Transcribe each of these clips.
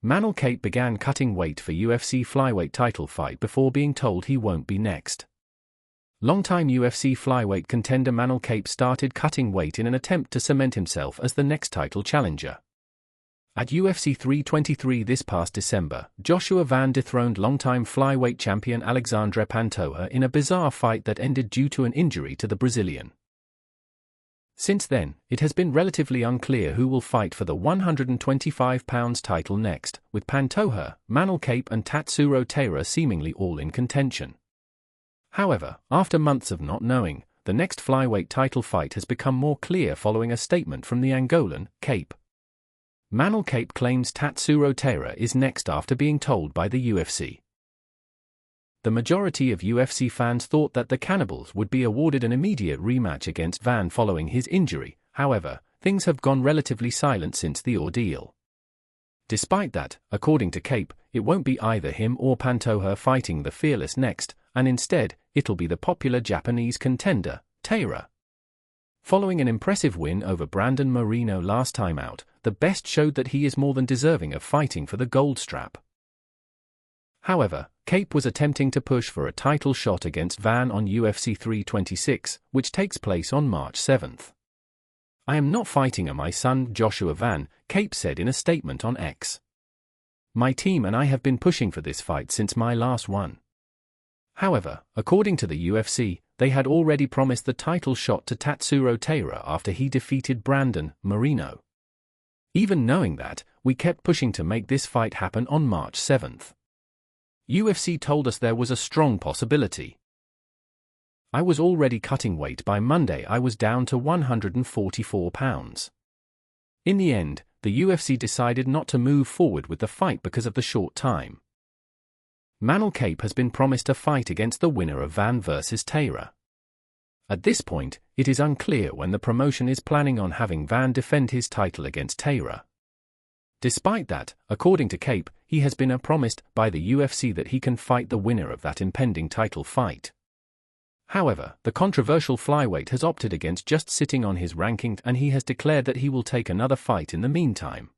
Manel Kape began cutting weight for UFC Flyweight title fight before being told he won't be next. Longtime UFC Flyweight contender Manel Kape started cutting weight in an attempt to cement himself as the next title challenger. At UFC 323 this past December, Joshua Van dethroned longtime Flyweight champion Alexandre Pantoja in a bizarre fight that ended due to an injury to the Brazilian. Since then, it has been relatively unclear who will fight for the 125 pounds title next, with Pantoja, Manel Kape and Tatsuro Taira seemingly all in contention. However, after months of not knowing, the next flyweight title fight has become more clear following a statement from the Angolan, Kape. Manel Kape claims Tatsuro Taira is next after being told by the UFC. The majority of UFC fans thought that the Cannibals would be awarded an immediate rematch against Van following his injury. However, things have gone relatively silent since the ordeal. Despite that, according to Kape, it won't be either him or Pantoja fighting the Fearless next, and instead, it'll be the popular Japanese contender, Taira. Following an impressive win over Brandon Moreno last time out, the best showed that he is more than deserving of fighting for the gold strap. However, Kape was attempting to push for a title shot against Van on UFC 326, which takes place on March 7th. "I am not fighting my son Joshua Van," Kape said in a statement on X. "My team and I have been pushing for this fight since my last one." However, according to the UFC, they had already promised the title shot to Tatsuro Taira after he defeated Brandon Moreno. "Even knowing that, we kept pushing to make this fight happen on March 7th. UFC told us there was a strong possibility. I was already cutting weight. By Monday I was down to 144 pounds. In the end, the UFC decided not to move forward with the fight because of the short time." Manel Kape has been promised a fight against the winner of Van vs Taira. At this point, it is unclear when the promotion is planning on having Van defend his title against Taira. Despite that, according to Kape, he has been promised by the UFC that he can fight the winner of that impending title fight. However, the controversial flyweight has opted against just sitting on his ranking, and he has declared that he will take another fight in the meantime.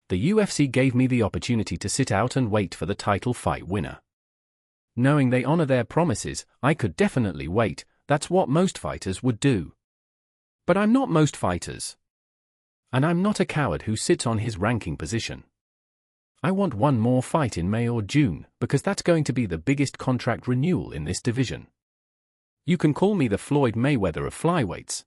"The UFC gave me the opportunity to sit out and wait for the title fight winner. Knowing they honor their promises, I could definitely wait. That's what most fighters would do. But I'm not most fighters. And I'm not a coward who sits on his ranking position. I want one more fight in May or June, because that's going to be the biggest contract renewal in this division. You can call me the Floyd Mayweather of flyweights,